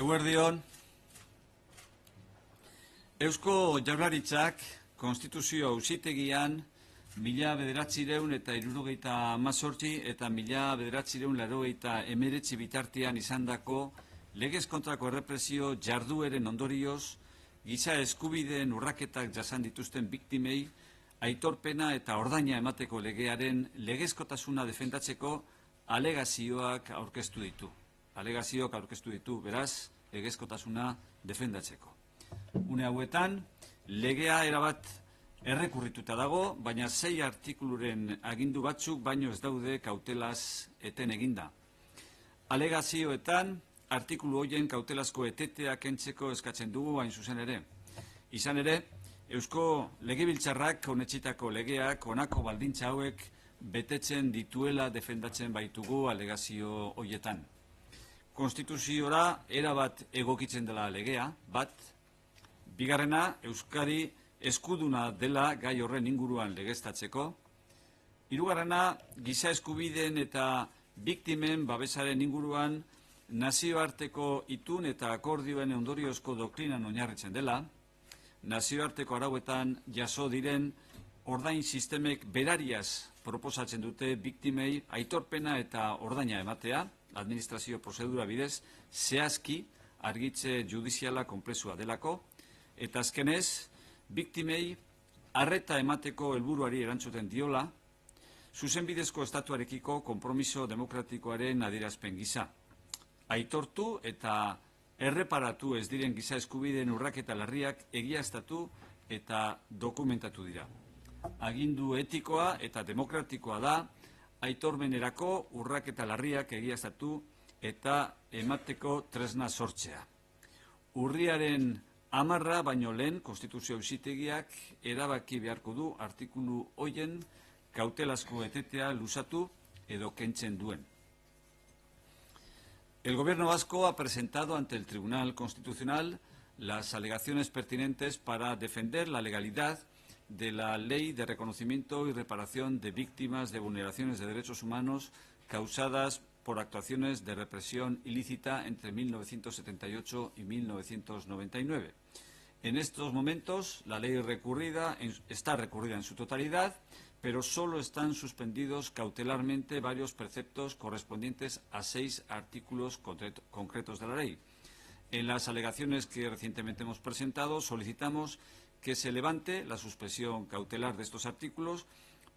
Eguerdion, Eusko Jaurlaritzak Konstituzio Auzitegian 1978 eta 1989 bitartean izandako legez kontrako errepresio jardueren ondorioz, giza eskubideen urraketak jasan dituzten biktimei aitorpena eta ordaina emateko legearen legezkotasuna defendatzeko alegazioak aurkeztu ditu. Beraz, legezkotasuna defendatzeko. Une hauetan, legea erabat errekurrituta dago, baina 6 artikuluren agindu batzuk baino ez daude kautelaz eten eginda. Alegazioetan, artikulu horien kautelazko etetea kentzeko eskatzen dugu hain zuzen ere. Izan ere, Eusko Legebiltzarrak onetsitako legeak honako baldintza hauek betetzen dituela defendatzen baitugu alegazio horietan. Konstituziora erabat egokitzen dela legea, bat. Bigarrena, Euskadi eskuduna dela gai horren inguruan legeztatzeko. Hirugarrena, giza eskubideen eta biktimen babesaren inguruan nazioarteko itun eta akordioen ondoriozko doktrinan oinarritzen dela. Nazioarteko arauetan jaso diren ordain sistemek berariaz proposatzen dute biktimei aitorpena eta ordaina ematea, administrazio prozedura bidez, zehazki argitze judiziala konplexua delako, eta azkenez, biktimei arreta emateko helburuari erantzuten diola, zuzenbidezko estatuarekiko konpromiso demokratikoaren adierazpen gisa. Aitortu eta erreparatu ez diren giza eskubideen urraketa larriak egiaztatu eta dokumentatu dira. Agindu etikoa eta demokratikoa da, aitormenerako urraketa larriak egiaztatu eta emateko tresna sortzea. Urriaren 10 baino lehen Konstituzio Auzitegiak erabaki beharko du artikulu horien kautelazko etetea luzatu edo kentzen duen. El Gobierno vasco ha presentado ante el Tribunal Constitucional las alegaciones pertinentes para defender la legalidad de la Ley de Reconocimiento y Reparación de Víctimas de Vulneraciones de Derechos Humanos causadas por actuaciones de represión ilícita entre 1978 y 1999. En estos momentos, la ley está recurrida en su totalidad, pero solo están suspendidos cautelarmente varios preceptos correspondientes a 6 artículos concretos de la ley. En las alegaciones que recientemente hemos presentado, solicitamos que se levante la suspensión cautelar de estos artículos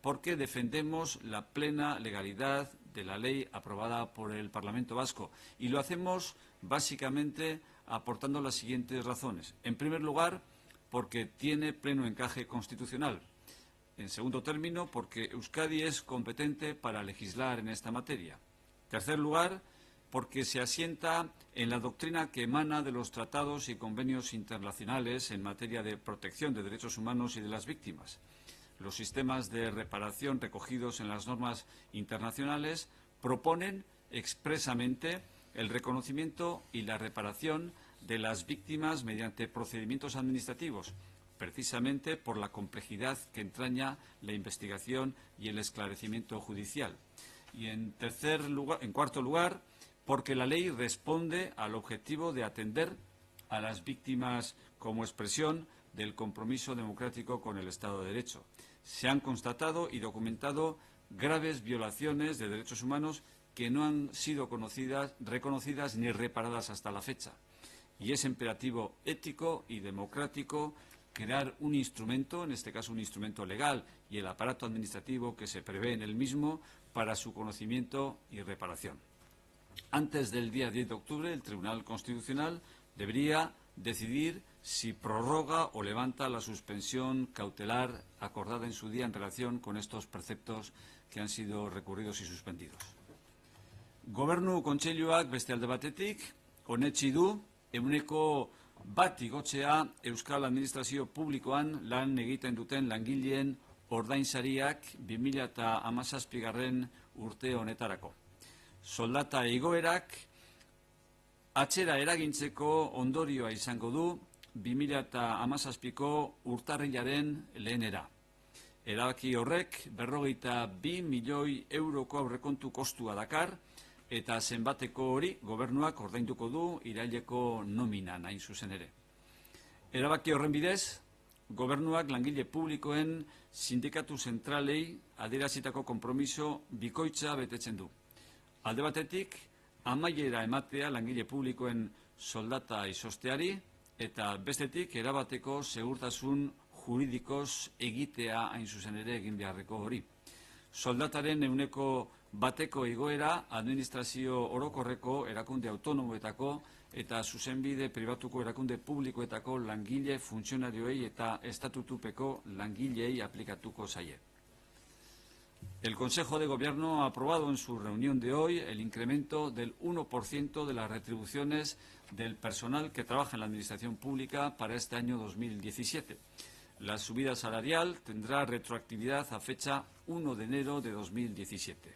porque defendemos la plena legalidad de la ley aprobada por el Parlamento Vasco y lo hacemos básicamente aportando las siguientes razones. En primer lugar, porque tiene pleno encaje constitucional. En segundo término, porque Euskadi es competente para legislar en esta materia. En tercer lugar, porque se asienta en la doctrina que emana de los tratados y convenios internacionales en materia de protección de derechos humanos y de las víctimas. Los sistemas de reparación recogidos en las normas internacionales proponen expresamente el reconocimiento y la reparación de las víctimas mediante procedimientos administrativos, precisamente por la complejidad que entraña la investigación y el esclarecimiento judicial. Y en cuarto lugar, porque la ley responde al objetivo de atender a las víctimas como expresión del compromiso democrático con el Estado de Derecho. Se han constatado y documentado graves violaciones de derechos humanos que no han sido reconocidas ni reparadas hasta la fecha. Y es imperativo ético y democrático crear un instrumento, en este caso un instrumento legal, y el aparato administrativo que se prevé en el mismo para su conocimiento y reparación. Antes del día 10 de octubre, el Tribunal Constitucional debería decidir si prorroga o levanta la suspensión cautelar acordada en su día en relación con estos preceptos que han sido recurridos y suspendidos. Gobernu Kontseiluak beste alde batetik, onetsi du ehuneko 1 igotzea Euskal Administrazio Publikoan lan egiten duten langileen ordainsariak 2017 urte honetarako. Soldata igoerak atzera eragintzeko ondorioa izango du 2017ko urtarrilaren lehenera. Erabaki horrek 42 milioi euroko aurrekontu kostua dakar, eta zenbateko hori gobernuak ordainduko du iraileko nominan hain zuzen ere. Erabaki horren bidez, gobernuak langile publikoen sindikatu zentralei adierazitako konpromiso bikoitza betetzen du. Alde batetik, amaiera ematea langile publikoen soldata izosteari, eta bestetik erabateko segurtasun juridikoz egitea hain zuzen ere egin beharreko hori. Soldataren ehuneko bateko igoera administrazio orokorreko erakunde autonomoetako eta zuzenbide pribatuko erakunde publikoetako langile funtzionarioei eta estatutupeko langilei aplikatuko zaie. El Consejo de Gobierno ha aprobado en su reunión de hoy el incremento del 1% de las retribuciones del personal que trabaja en la Administración Pública para este año 2017. La subida salarial tendrá retroactividad a fecha 1 de enero de 2017.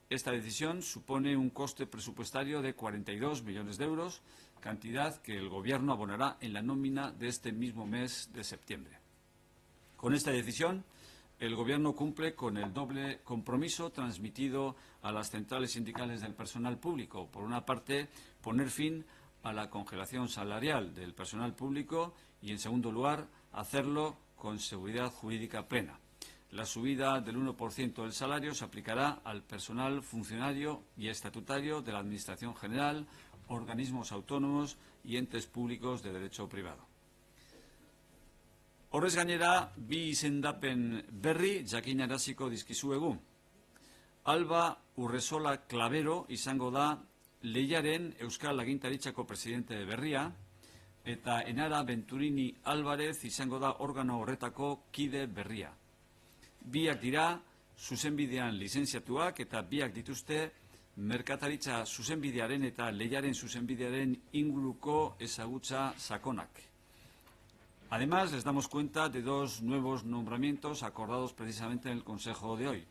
Esta decisión supone un coste presupuestario de 42 millones de euros, cantidad que el Gobierno abonará en la nómina de este mismo mes de septiembre. Con esta decisión, el Gobierno cumple con el doble compromiso transmitido a las centrales sindicales del personal público. Por una parte, poner fin a la congelación salarial del personal público y, en segundo lugar, hacerlo con seguridad jurídica plena. La subida del 1% del salario se aplicará al personal funcionario y estatutario de la Administración General, organismos autónomos y entes públicos de derecho privado. Horrez gainera, bi izendapen berri jakinaraziko dizkizuegu. Alba Urresola Clavero izango da Lehiaren Euskal Agintaritzako presidente berria, eta Enara Venturini Álvarez izango da organo horretako kide berria. Biak dira zuzenbidean lizentziatuak eta biak dituzte merkataritza zuzenbidearen eta lehiaren zuzenbidearen inguruko ezagutza sakonak. Además, les damos cuenta de dos nuevos nombramientos acordados precisamente en el Consejo de hoy.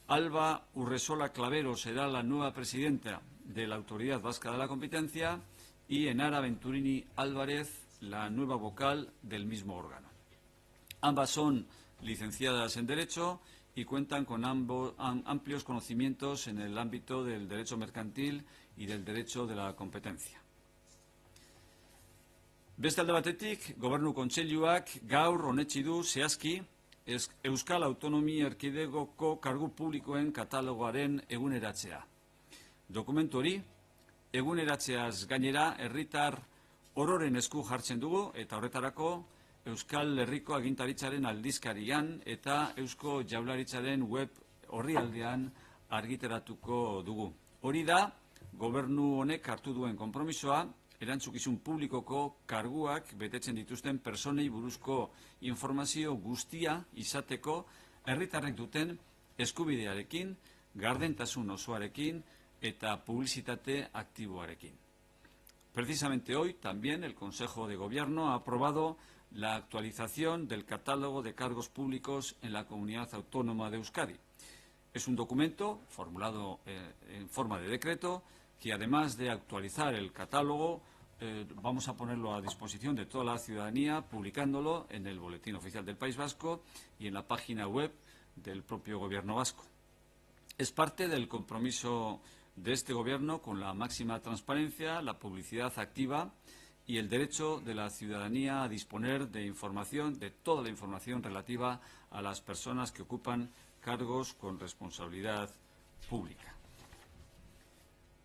Alba Urresola Clavero será la nueva presidenta de la Autoridad Vasca de la Competencia y Enara Venturini Álvarez la nueva vocal del mismo órgano. Ambas son licenciadas en Derecho y cuentan con amplios conocimientos en el ámbito del derecho mercantil y del derecho de la competencia. Beste alde batetik, Gobernu Kontseiluak gaur onetsi du zehazki Euskal Autonomia Erkidegoko kargu publikoen katalogoaren eguneratzea. Dokumentu hori, eguneratzeaz gainera herritar ororen esku jartzen dugu eta horretarako Euskal Herriko Agintaritzaren aldizkarian eta Eusko Jaurlaritzaren web orrialdean argitaratuko dugu. Hori da, Gobernu honek hartu duen konpromisoa, erantzukizun publikoko karguak betetzen dituzten personei buruzko informazio guztia izateko herritarrek duten eskubidearekin, gardentasun osoarekin eta publizitate aktiboarekin. Precisamente hoy también el Consejo de Gobierno ha aprobado la actualización del catálogo de cargos públicos en la Comunidad Autónoma de Euskadi. Es un documento formulado en forma de decreto que, además de actualizar el catálogo, vamos a ponerlo a disposición de toda la ciudadanía, publicándolo en el Boletín Oficial del País Vasco y en la página web del propio Gobierno vasco. Es parte del compromiso de este Gobierno con la máxima transparencia, la publicidad activa y el derecho de la ciudadanía a disponer de información, de toda la información relativa a las personas que ocupan cargos con responsabilidad pública.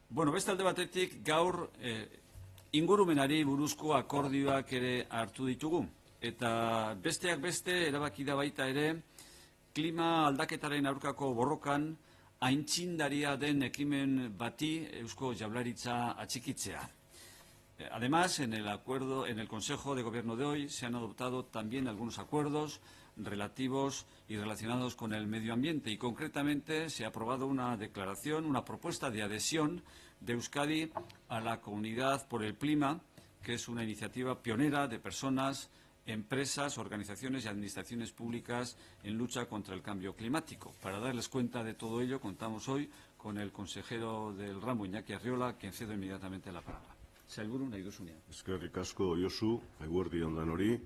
Bueno, beste alde batetik gaur ingurumenari buruzko akordioak ere hartu ditugu. Eta besteak beste erabaki da baita ere klima aldaketaren aurkako borrokan aintzindaria den ekimen bati Eusko Jaurlaritza atxikitzea. Además, en el Consejo de Gobierno de hoy se han adoptado también algunos acuerdos relativos y relacionados con el medio ambiente y concretamente se ha aprobado una declaración, una propuesta de adhesión de Euskadi a la Comunidad por el Clima, que es una iniciativa pionera de personas, empresas, organizaciones y administraciones públicas en lucha contra el cambio climático. Para darles cuenta de todo ello, contamos hoy con el consejero del ramo, Iñaki Arriola, quien cedo inmediatamente la palabra. Sailburu, nahi duzunean. Eskerrik asko, Josu, eguerdi on danori.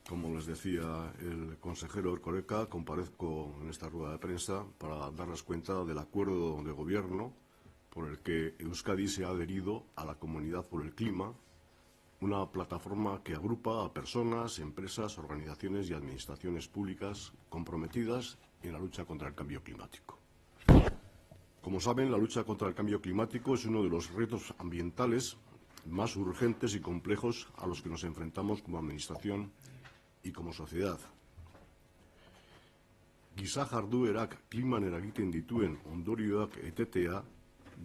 Como les decía el consejero Erkoreka, comparezco en esta rueda de prensa para darles cuenta del acuerdo de gobierno por el que Euskadi se ha adherido a la Comunidad por el Clima, una plataforma que agrupa a personas, empresas, organizaciones y administraciones públicas comprometidas en la lucha contra el cambio climático. Como saben, la lucha contra el cambio climático es uno de los retos ambientales más urgentes y complejos a los que nos enfrentamos como administración y como sociedad. Giza jarduerak kliman eragiten dituen ondorioak etetea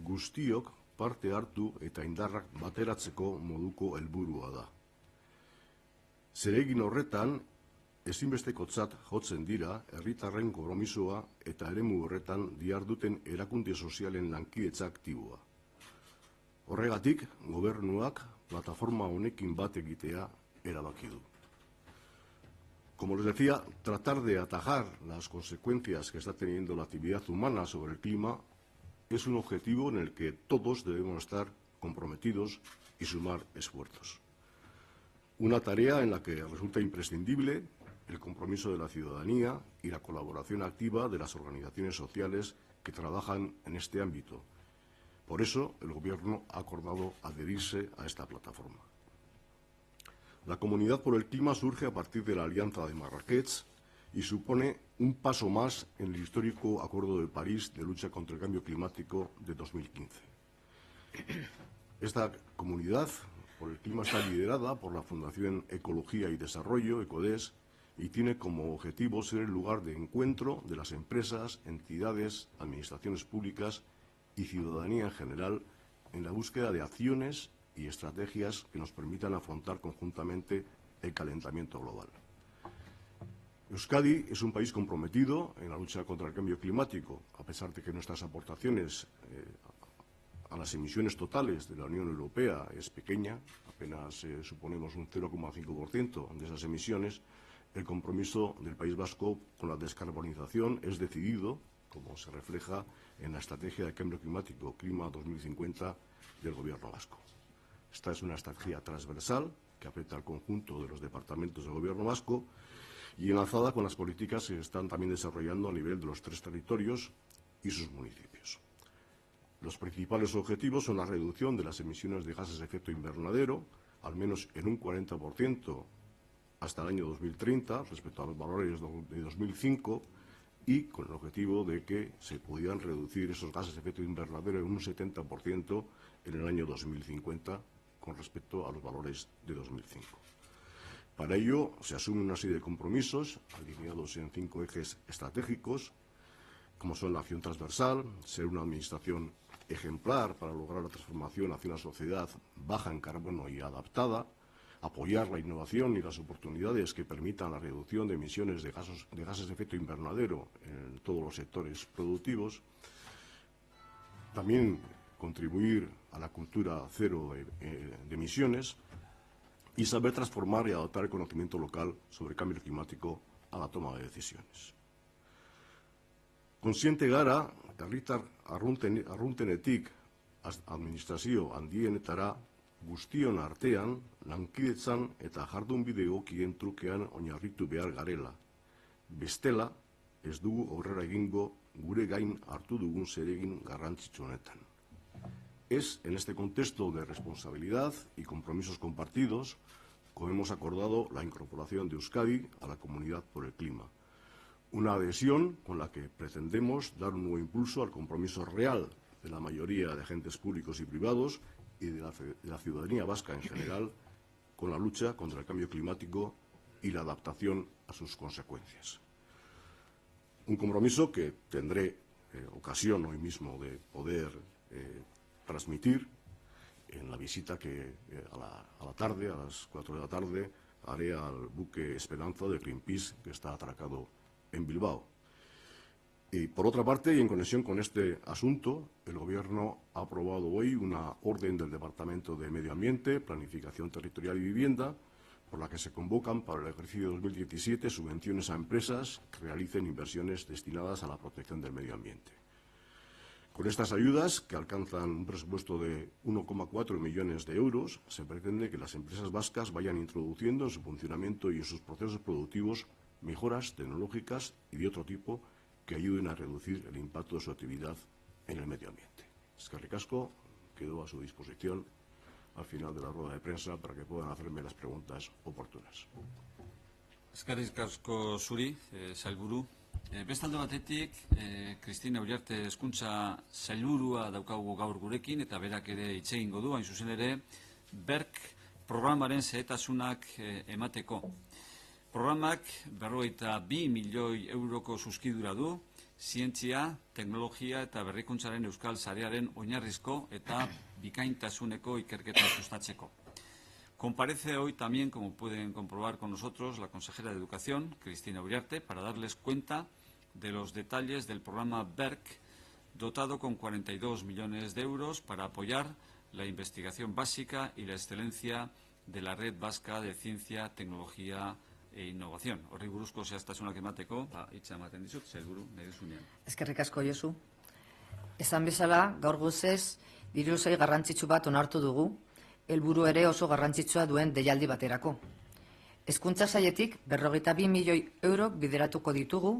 guztiok parte hartu eta indarrak bateratzeko moduko helburua da. Zeregin horretan, ezinbestekotzat jotzen dira herritarren konpromisoa eta eremu horretan diharduten erakunde sozialen lankidetza aktiboa. Horregatik, gobernuak plataforma honekin bat egitea erabaki du. Como les decía, tratar de atajar las consecuencias que está teniendo la actividad humana sobre el clima es un objetivo en el que todos debemos estar comprometidos y sumar esfuerzos. Una tarea en la que resulta imprescindible el compromiso de la ciudadanía y la colaboración activa de las organizaciones sociales que trabajan en este ámbito. Por eso, el Gobierno ha acordado adherirse a esta plataforma. La Comunidad por el Clima surge a partir de la Alianza de Marrakech y supone un paso más en el histórico Acuerdo de París de lucha contra el cambio climático de 2015. Esta comunidad por el clima está liderada por la Fundación Ecología y Desarrollo, ECODES, y tiene como objetivo ser el lugar de encuentro de las empresas, entidades, administraciones públicas y ciudadanía en general en la búsqueda de acciones y estrategias que nos permitan afrontar conjuntamente el calentamiento global. Euskadi es un país comprometido en la lucha contra el cambio climático, a pesar de que nuestras aportaciones a las emisiones totales de la Unión Europea es pequeña, apenas suponemos un 0,5% de esas emisiones. El compromiso del País Vasco con la descarbonización es decidido, como se refleja en la Estrategia de Cambio Climático Clima 2050 del Gobierno vasco. Esta es una estrategia transversal que afecta al conjunto de los departamentos del Gobierno vasco y enlazada con las políticas que se están también desarrollando a nivel de los 3 territorios y sus municipios. Los principales objetivos son la reducción de las emisiones de gases de efecto invernadero, al menos en un 40% hasta el año 2030 respecto a los valores de 2005 y con el objetivo de que se pudieran reducir esos gases de efecto invernadero en un 70% en el año 2050 con respecto a los valores de 2005. Para ello se asume una serie de compromisos alineados en 5 ejes estratégicos, como son la acción transversal, ser una administración ejemplar para lograr la transformación hacia una sociedad baja en carbono y adaptada, apoyar la innovación y las oportunidades que permitan la reducción de emisiones de gases de efecto invernadero en todos los sectores productivos, también contribuir a la cultura cero de emisiones y saber transformar y adaptar el conocimiento local sobre el cambio climático a la toma de decisiones. Kontziente gara, herritar arruntenetik administrazio handienetara guztion artean, lankidetzan eta jardunbide egokien trukean oinarritu behar garela. Bestela, ez dugu aurrera egingo gure gain hartu dugun zeregin garrantzitsu honetan. Es en este contexto de responsabilidad y compromisos compartidos como hemos acordado la incorporación de Euskadi a la Comunidad por el Clima. Una adhesión con la que pretendemos dar un nuevo impulso al compromiso real de la mayoría de agentes públicos y privados y de la ciudadanía vasca en general con la lucha contra el cambio climático y la adaptación a sus consecuencias. Un compromiso que tendré ocasión hoy mismo de poder transmitir en la visita que a la tarde, a las 4 de la tarde, haré al buque Esperanza de Greenpeace que está atracado en Bilbao. Y por otra parte, y en conexión con este asunto, el Gobierno ha aprobado hoy una orden del Departamento de Medio Ambiente, Planificación Territorial y Vivienda, por la que se convocan para el ejercicio 2017 subvenciones a empresas que realicen inversiones destinadas a la protección del medio ambiente. Con estas ayudas, que alcanzan un presupuesto de 1,4 millones de euros, se pretende que las empresas vascas vayan introduciendo en su funcionamiento y en sus procesos productivos mejoras tecnológicas y de otro tipo que ayuden a reducir el impacto de su actividad en el medio ambiente. Eskerrik asko, quedo a su disposición al final de la rueda de prensa para que puedan hacerme las preguntas oportunas. Eskerrik asko zuri, sailburu. Bestalde batetik, Cristina Uriarte hezkuntza sailburua daukagu gaur gurekin, eta berak ere hitz egingo du, hain zuzen ere, BERC programaren xehetasunak emateko. Programak 42 milioi euroko zuzkidura du, zientzia, teknologia eta berrikuntzaren euskal sarearen oinarrizko eta bikaintasuneko ikerketa sustatzeko. Comparece hoy también, como pueden comprobar con nosotros, la consejera de Educación, Cristina Uriarte, para darles cuenta de los detalles del programa BERC, dotado con 42 millones de euros para apoyar la investigación básica y la excelencia de la Red Vasca de Ciencia, Tecnología e Innovación. Horri buruzko zehaztasunak emateko, hitza ematen dizut, sailburu, nahi duzunean. Eskerrik asko, Josu. Esan bezala, gaur guzez, diru sei garrantzitsu bat onartu dugu, helburu ere oso garrantzitsua duen deialdi baterako. Hezkuntza sailetik 42 milioi euro bideratuko ditugu,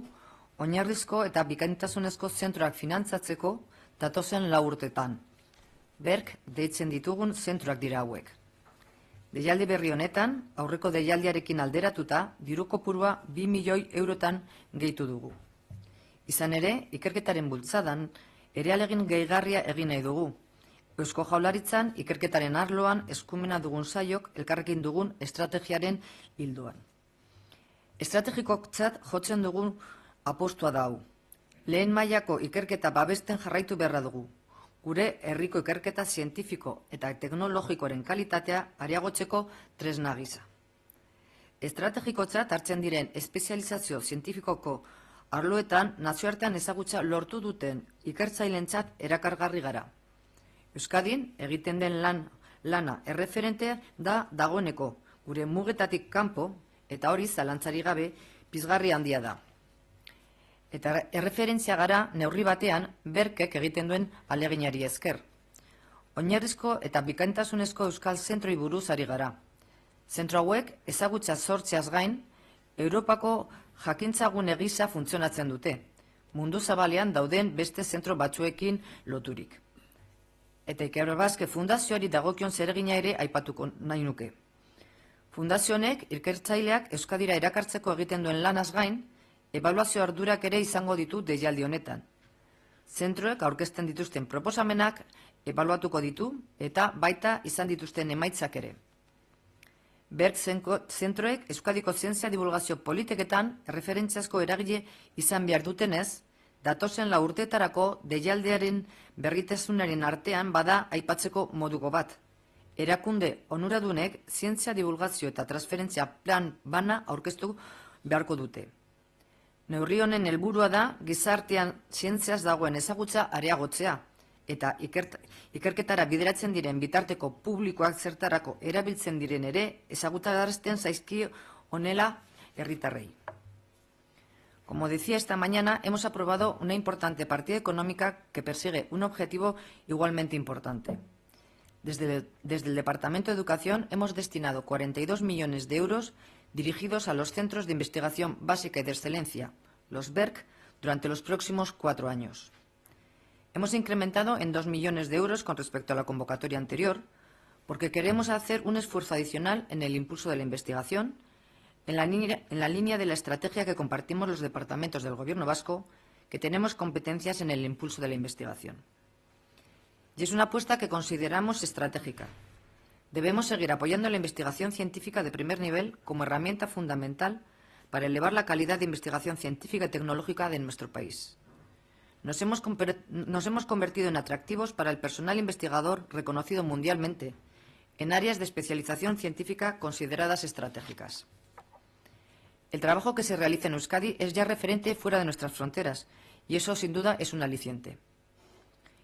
oinarrizko eta bikaintasunezko zentroak finantzatzeko datozen 4 urtetan. BERC deitzen ditugun zentroak dira hauek. Deialdi berri honetan, aurreko deialdiarekin alderatuta, diru kopurua 2 milioi eurotan gehitu dugu. Izan ere, ikerketaren bultzadan, ere alegin gehigarria egin nahi dugu. Eusko Jaurlaritzan ikerketaren arloan eskumena dugun saiok elkarrekin dugun estrategiaren hildoan. Estrategikotzat jotzen dugun apostua da hau. Lehen mailako ikerketa babesten jarraitu beharra dugu. Gure herriko ikerketa zientifiko eta teknologikoaren kalitatea areagotzeko tresna gisa. Estrategikotzat hartzen diren espezializazio zientifikoko arloetan nazioartean ezagutza lortu duten ikertzaileentzat erakargarri gara. Euskadin egiten den lana erreferentea da dagoeneko, gure mugetatik kanpo, eta hori zalantzari gabe pizgarri handia da. Eta erreferentzia gara neurri batean BERCek egiten duen aleginari esker. Oinarrizko eta bikaintasunezko euskal zentroi buruz ari gara. Zentro hauek ezagutza sortzeaz gain, Europako jakintzagune gisa funtzionatzen dute, mundu zabalean dauden beste zentro batzuekin loturik. Eta Ikerbasque Fundazioari dagokion zeregina ere aipatuko nahi nuke. Fundazio honek ikertzaileak Euskadira erakartzeko egiten duen lanaz gain, ebaluazio ardurak ere izango ditu deialdi honetan. Zentroek aurkezten dituzten proposamenak ebaluatuko ditu eta baita izan dituzten emaitzak ere. BERC zentroek Euskadiko zientzia divulgazio politiketan erreferentziazko eragile izan behar dutenez, datozen 4 urteetarako deialdiaren berritasunaren artean bada aipatzeko moduko bat. Erakunde onuradunek zientzia divulgazio eta transferentzia plan bana aurkeztu beharko dute. Neurri honen helburua da gizartean zientziaz dagoen ezagutza areagotzea eta ikerketara bideratzen diren bitarteko publikoak zertarako erabiltzen diren ere ezagutarazten zaizkio honela herritarrei. Como decía esta mañana, hemos aprobado una importante partida económica que persigue un objetivo igualmente importante. Desde el Departamento de Educación hemos destinado 42 millones de euros dirigidos a los centros de investigación básica y de excelencia, los BERC, durante los próximos 4 años. Hemos incrementado en 2 millones de euros con respecto a la convocatoria anterior, porque queremos hacer un esfuerzo adicional en el impulso de la investigación, en la línea de la estrategia que compartimos los departamentos del Gobierno vasco, que tenemos competencias en el impulso de la investigación. Y es una apuesta que consideramos estratégica. Debemos seguir apoyando la investigación científica de primer nivel como herramienta fundamental para elevar la calidad de investigación científica y tecnológica de nuestro país. Nos hemos convertido en atractivos para el personal investigador reconocido mundialmente en áreas de especialización científica consideradas estratégicas. El trabajo que se realiza en Euskadi es ya referente fuera de nuestras fronteras y eso sin duda es un aliciente.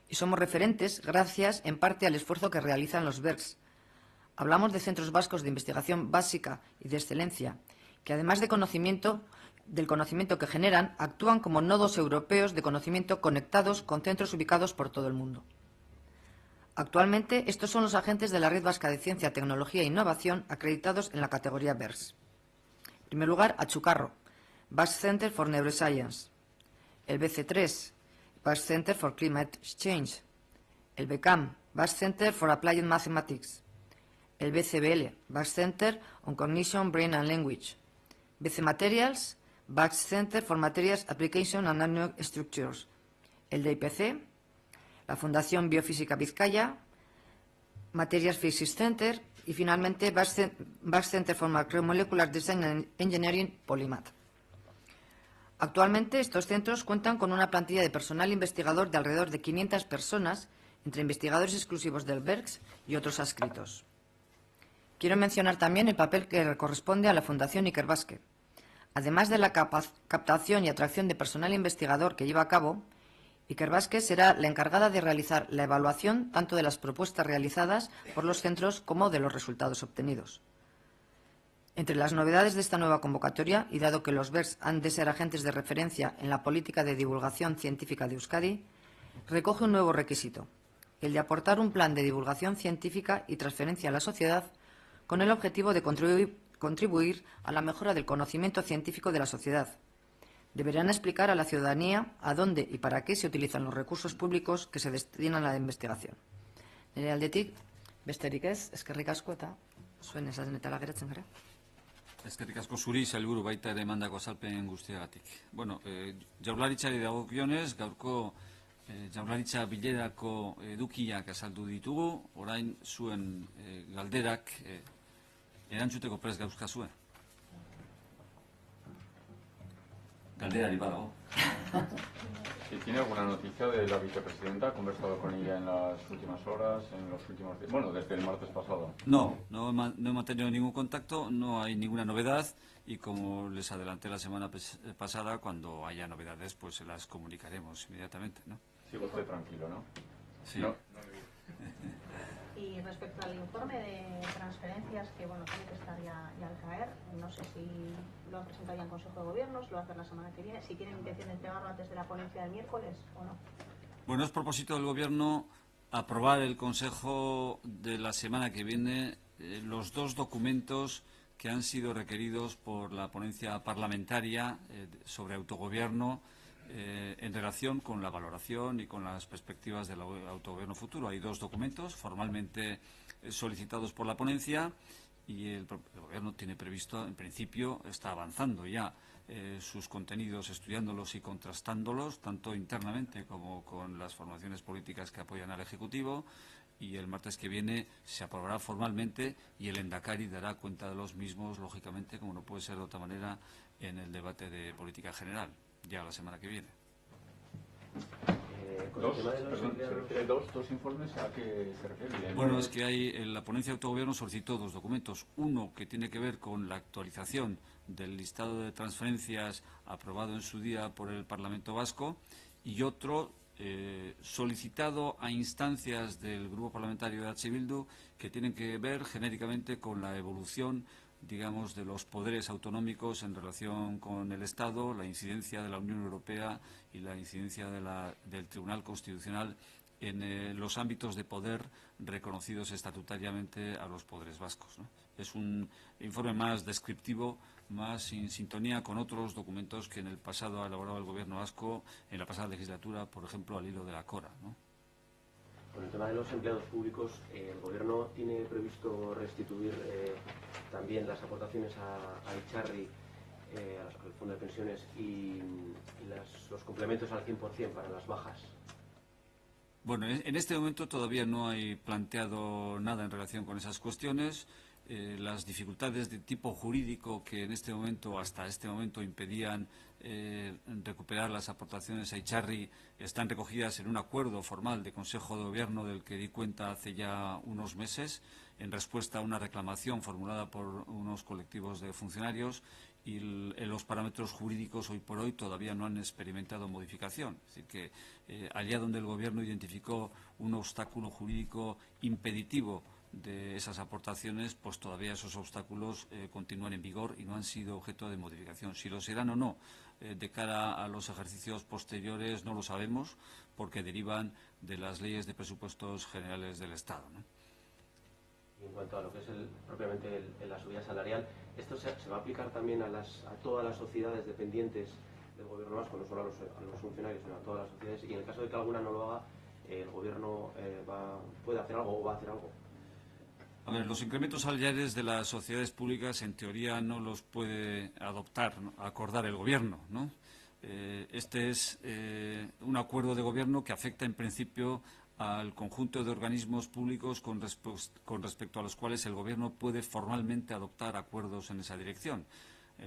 Y somos referentes gracias en parte al esfuerzo que realizan los BERCs. Hablamos de centros vascos de investigación básica y de excelencia, que además del conocimiento que generan, actúan como nodos europeos de conocimiento conectados con centros ubicados por todo el mundo. Actualmente, estos son los agentes de la Red Vasca de Ciencia, Tecnología e Innovación acreditados en la categoría BERCs. En primer lugar, Achucarro, Basque Center for Neuroscience, el BC3, Basque Center for Climate Change, el BCAM, Basque Center for Applied Mathematics, el BCBL, Basque Center on Cognition, Brain and Language, BC Materials, Basque Center for Materials Application and Nanostructures, el DIPC, la Fundación Biofísica Vizcaya, Materials Physics Center y finalmente Basque Center for Macromolecular Design and Engineering, Polymath. Actualmente estos centros cuentan con una plantilla de personal investigador de alrededor de 500 personas, entre investigadores exclusivos del BERCS y otros adscritos. Quiero mencionar también el papel que corresponde a la Fundación Ikerbasque. Además de la captación y atracción de personal investigador que lleva a cabo, Ikerbasque será la encargada de realizar la evaluación tanto de las propuestas realizadas por los centros como de los resultados obtenidos. Entre las novedades de esta nueva convocatoria, y dado que los BERCS han de ser agentes de referencia en la política de divulgación científica de Euskadi, recoge un nuevo requisito, el de aportar un plan de divulgación científica y transferencia a la sociedad con el objetivo de contribuir a la mejora del conocimiento científico de la sociedad. Deberán explicar a la ciudadanía a dónde y para qué se utilizan los recursos públicos que se destinan a la investigación. Nire aldetik, besterik ez, eskerrik asko eta zuen esanetara geratzen gara. Eskerrik asko zuri, sailburu, baita ere emandako azalpen guztiagatik. Bueno, jaurlaritzari dagokionez, gaurko jaurlaritza bilerako edukiak azaldu ditugu, orain zuen galderak erantzuteko prest gauzkazue. Galderari badago. Si tiene alguna noticia de la vicepresidenta, ha conversado con ella en las últimas horas, en los últimos días, bueno, desde el martes pasado. No he mantenido ningún contacto, no hay ninguna novedad y como les adelanté la semana pasada, cuando haya novedades pues se las comunicaremos inmediatamente, ¿no? Sigo usted tranquilo, ¿no? Sí. No. Y respecto al informe de transferencias, que bueno, tiene que estar ya al caer, no sé si lo han presentado ya en Consejo de Gobierno, si lo va a hacer la semana que viene, si tienen intención de entregarlo antes de la ponencia del miércoles o no. Bueno, es propósito del Gobierno aprobar el Consejo de la semana que viene los dos documentos que han sido requeridos por la ponencia parlamentaria sobre autogobierno en relación con la valoración y con las perspectivas del autogobierno futuro. Hay dos documentos formalmente solicitados por la ponencia y el Gobierno tiene previsto, en principio, está avanzando ya sus contenidos, estudiándolos y contrastándolos, tanto internamente como con las formaciones políticas que apoyan al Ejecutivo, y el martes que viene se aprobará formalmente y el Endacari dará cuenta de los mismos, lógicamente, como no puede ser de otra manera, en el debate de política general, ya la semana que viene. Dos informes, ¿a qué se refiere? Bueno, es que la ponencia de autogobierno solicitó dos documentos. Uno que tiene que ver con la actualización del listado de transferencias aprobado en su día por el Parlamento Vasco y otro solicitado a instancias del Grupo Parlamentario de H. Bildu que tienen que ver genéricamente con la evolución, digamos, de los poderes autonómicos en relación con el Estado, la incidencia de la Unión Europea y la incidencia del Tribunal Constitucional en los ámbitos de poder reconocidos estatutariamente a los poderes vascos, ¿no? Es un informe más descriptivo, más en sintonía con otros documentos que en el pasado ha elaborado el Gobierno vasco, en la pasada legislatura, por ejemplo, al hilo de la CORA, ¿no? Con el tema de los empleados públicos, ¿el Gobierno tiene previsto restituir también las aportaciones a Itzarri, al Fondo de Pensiones y los complementos al 100% para las bajas? Bueno, en este momento todavía no hay planteado nada en relación con esas cuestiones. Las dificultades de tipo jurídico que hasta este momento impedían recuperar las aportaciones a Itzarri están recogidas en un acuerdo formal de Consejo de Gobierno del que di cuenta hace ya unos meses en respuesta a una reclamación formulada por unos colectivos de funcionarios y los parámetros jurídicos hoy por hoy todavía no han experimentado modificación. Es decir, que allá donde el Gobierno identificó un obstáculo jurídico impeditivo de esas aportaciones, pues todavía esos obstáculos continúan en vigor y no han sido objeto de modificación. Si lo serán o no de cara a los ejercicios posteriores no lo sabemos porque derivan de las leyes de presupuestos generales del Estado, ¿no? Y en cuanto a lo que es propiamente la subida salarial, ¿esto se va a aplicar también a todas las sociedades dependientes del Gobierno vasco, no solo a los funcionarios, sino a todas las sociedades? Y en el caso de que alguna no lo haga, ¿El Gobierno puede hacer algo o va a hacer algo? A ver, los incrementos salariales de las sociedades públicas, en teoría, no los puede adoptar, ¿no?, acordar el Gobierno, ¿no? Este es un acuerdo de Gobierno que afecta, en principio, al conjunto de organismos públicos con respecto a los cuales el Gobierno puede formalmente adoptar acuerdos en esa dirección.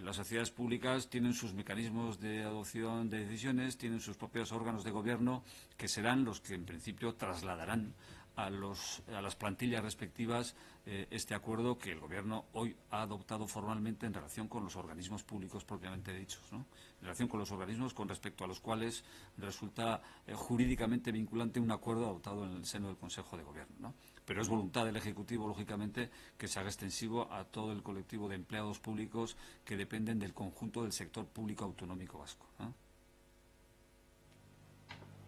Las sociedades públicas tienen sus mecanismos de adopción de decisiones, tienen sus propios órganos de Gobierno, que serán los que, en principio, trasladarán a las plantillas respectivas este acuerdo que el Gobierno hoy ha adoptado formalmente en relación con los organismos públicos propiamente dichos, ¿no? En relación con los organismos con respecto a los cuales resulta jurídicamente vinculante un acuerdo adoptado en el seno del Consejo de Gobierno, ¿no? Pero es voluntad del Ejecutivo, lógicamente, que se haga extensivo a todo el colectivo de empleados públicos que dependen del conjunto del sector público autonómico vasco, ¿no?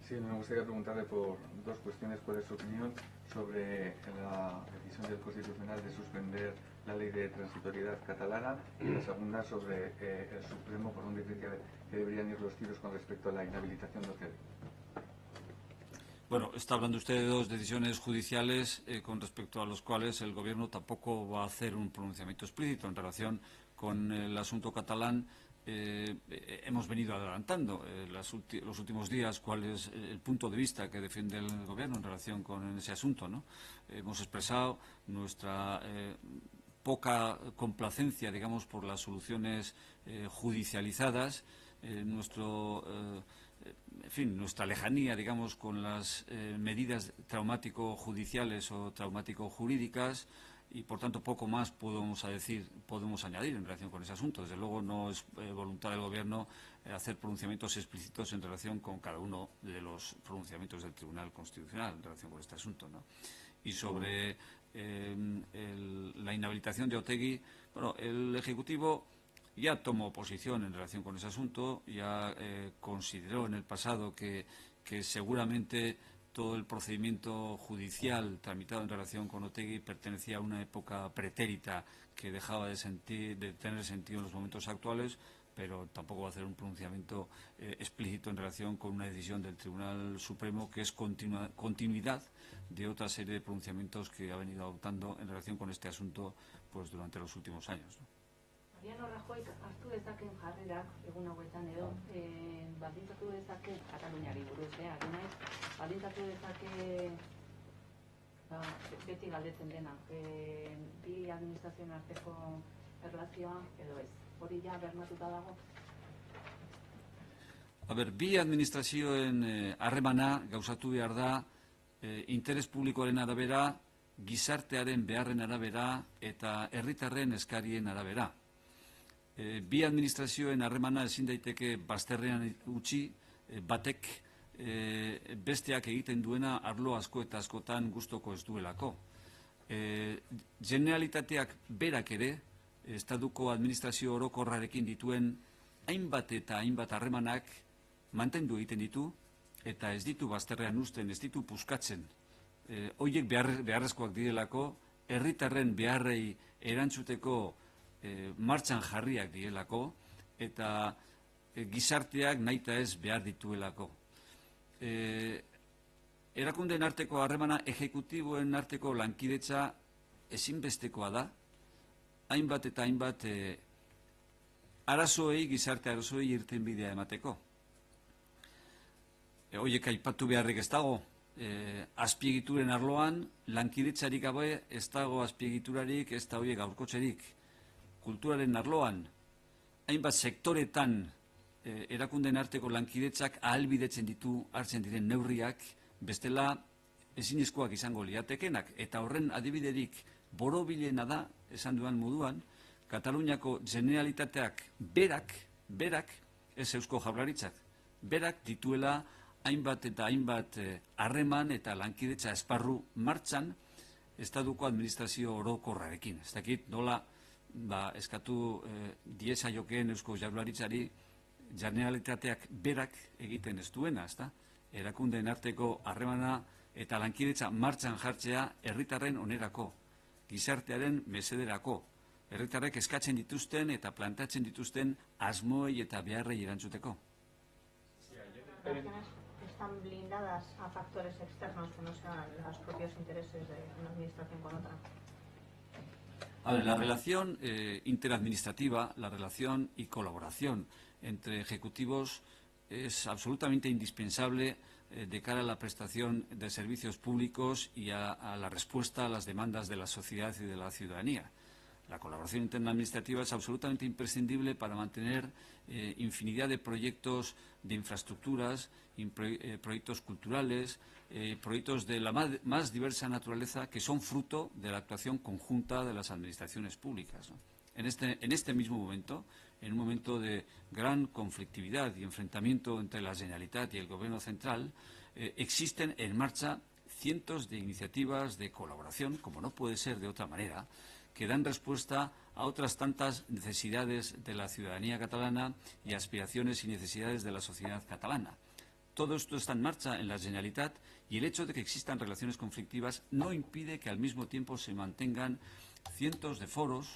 Sí, me gustaría preguntarle por dos cuestiones. ¿Cuál es su opinión sobre la decisión del Constitucional de suspender la ley de transitoriedad catalana? Y la segunda, sobre el Supremo, por dónde cree que deberían ir los tiros con respecto a la inhabilitación de Otegi. Bueno, está hablando usted de dos decisiones judiciales con respecto a los cuales el Gobierno tampoco va a hacer un pronunciamiento explícito en relación con el asunto catalán. Hemos venido adelantando los últimos días cuál es el punto de vista que defiende el Gobierno en relación con ese asunto, ¿no? Hemos expresado nuestra poca complacencia, digamos, por las soluciones judicializadas, nuestra lejanía, digamos, con las medidas traumático-judiciales o traumático-jurídicas, y por tanto poco más podemos añadir en relación con ese asunto. Desde luego no es voluntad del Gobierno hacer pronunciamientos explícitos en relación con cada uno de los pronunciamientos del Tribunal Constitucional en relación con este asunto, ¿no? Y sobre la inhabilitación de Otegi, bueno, el Ejecutivo ya tomó posición en relación con ese asunto, ya consideró en el pasado que seguramente todo el procedimiento judicial tramitado en relación con Otegi pertenecía a una época pretérita que dejaba de tener sentido en los momentos actuales, pero tampoco va a hacer un pronunciamiento explícito en relación con una decisión del Tribunal Supremo que es continuidad de otra serie de pronunciamientos que ha venido adoptando en relación con este asunto pues durante los últimos años, ¿no? Mariano Rajoy hartu dezaken jarrerak egun hauetan edo baldintzatu dezake Kataluniari buruz, ari naiz, baldintzatu dezake beti galdetzen dena, bi administrazioen arteko erlazioa edo ez, hori ja bermatuta dago? A ber, bi administrazioen harremana gauzatu behar da interes publikoaren arabera, gizartearen beharren arabera eta herritarren eskarien arabera. Bi administrazioen harremana ezin daiteke bazterrean utzi batek besteak egiten duena arlo asko eta askotan gustoko ez duelako. Generalitateak berak ere, estatuko administrazio orokorrarekin dituen hainbat eta hainbat harremanak mantendu egiten ditu eta ez ditu bazterrean uzten, ez ditu puskatzen. Horiek beharrezkoak direlako, herritarren beharrei erantzuteko martxan jarriak direlako eta gizarteak nahita ez behar dituelako. Erakundeen arteko harremana, ejekutiboen arteko lankidetza ezinbestekoa da, hainbat eta hainbat arazoei, gizarte arazoei irtenbidea emateko. Horiek aipatu beharrik ez dago, azpiegituren arloan lankidetzarik gabe ez dago azpiegiturarik, ez da horiek gaurkotzerik. Kulturaren arloan, hainbat sektoretan erakundeen arteko lankidetzak ahalbidetzen ditu hartzen diren neurriak, bestela ezinezkoak izango liatekenak. Eta horren adibiderik borobilena da, esan duan moduan, Kataluniako Generalitateak berak, ez Eusko Jaurlaritzak, berak dituela hainbat eta hainbat harreman eta lankidetza esparru martxan estatuko administrazio orokorrarekin. Ez dakit nola eskatu diezaiokeen Eusko Jaurlaritzari Generalitateak berak egiten ez duena, ezta? Erakundeen arteko harremana eta lankidetza martxan jartzea herritarren onerako, gizartearen mesederako, herritarrek eskatzen dituzten eta plantatzen dituzten asmoei eta beharrei erantzuteko. están blindadas a factores externos que no sean los propios intereses de una administración con otra? A ver, la relación interadministrativa, la relación y colaboración entre ejecutivos es absolutamente indispensable de cara a la prestación de servicios públicos y a la respuesta a las demandas de la sociedad y de la ciudadanía. La colaboración interadministrativa es absolutamente imprescindible para mantener infinidad de proyectos de infraestructuras, proyectos culturales, proyectos de la más diversa naturaleza que son fruto de la actuación conjunta de las administraciones públicas, ¿no? En este mismo momento, en un momento de gran conflictividad y enfrentamiento entre la Generalitat y el Gobierno central, existen en marcha cientos de iniciativas de colaboración, como no puede ser de otra manera, que dan respuesta a otras tantas necesidades de la ciudadanía catalana y aspiraciones y necesidades de la sociedad catalana. Todo esto está en marcha en la Generalitat y el hecho de que existan relaciones conflictivas no impide que al mismo tiempo se mantengan cientos de foros,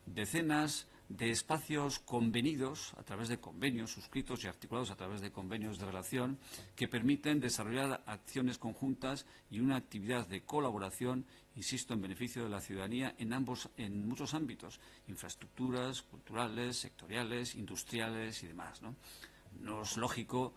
decenas de espacios convenidos a través de convenios suscritos y articulados a través de convenios de relación que permiten desarrollar acciones conjuntas y una actividad de colaboración, insisto, en beneficio de la ciudadanía en muchos ámbitos, infraestructuras, culturales, sectoriales, industriales y demás, ¿no? No es lógico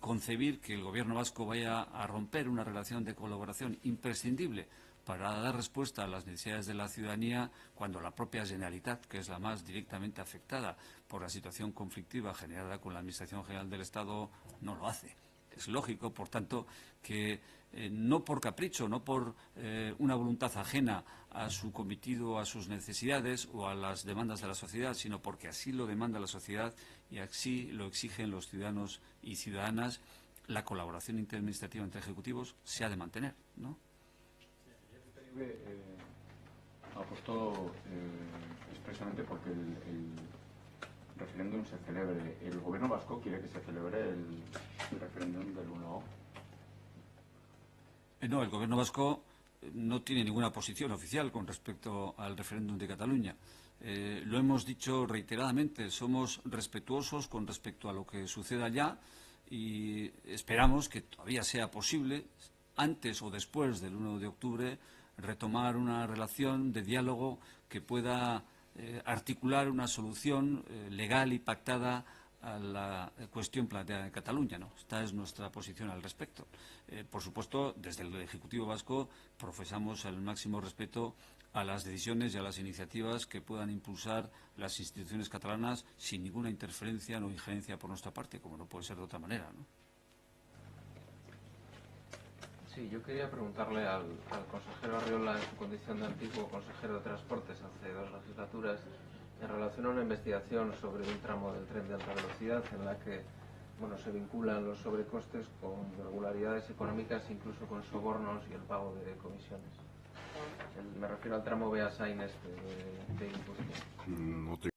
concebir que el Gobierno vasco vaya a romper una relación de colaboración imprescindible para dar respuesta a las necesidades de la ciudadanía cuando la propia Generalitat, que es la más directamente afectada por la situación conflictiva generada con la Administración General del Estado, no lo hace. Es lógico, por tanto, que no por capricho, no por una voluntad ajena a su cometido, a sus necesidades o a las demandas de la sociedad, sino porque así lo demanda la sociedad y así lo exigen los ciudadanos y ciudadanas, la colaboración interadministrativa entre ejecutivos se ha de mantener, ¿no? Apostó expresamente porque el referéndum se celebre. ¿El Gobierno vasco quiere que se celebre el referéndum del 1O? No, el Gobierno vasco no tiene ninguna posición oficial con respecto al referéndum de Cataluña. Lo hemos dicho reiteradamente, somos respetuosos con respecto a lo que suceda allá y esperamos que todavía sea posible, antes o después del 1 de octubre, retomar una relación de diálogo que pueda articular una solución legal y pactada a la cuestión planteada en Cataluña, ¿no? Esta es nuestra posición al respecto. Por supuesto, desde el Ejecutivo vasco profesamos el máximo respeto a las decisiones y a las iniciativas que puedan impulsar las instituciones catalanas sin ninguna interferencia o injerencia por nuestra parte, como no puede ser de otra manera, ¿no? Sí, yo quería preguntarle al consejero Arriola, en su condición de antiguo consejero de Transportes hace 2 legislaturas, en relación a una investigación sobre un tramo del tren de alta velocidad en la que se vinculan los sobrecostes con irregularidades económicas, incluso con sobornos y el pago de comisiones. Me refiero al tramo Beasain de Guipúzcoa. No te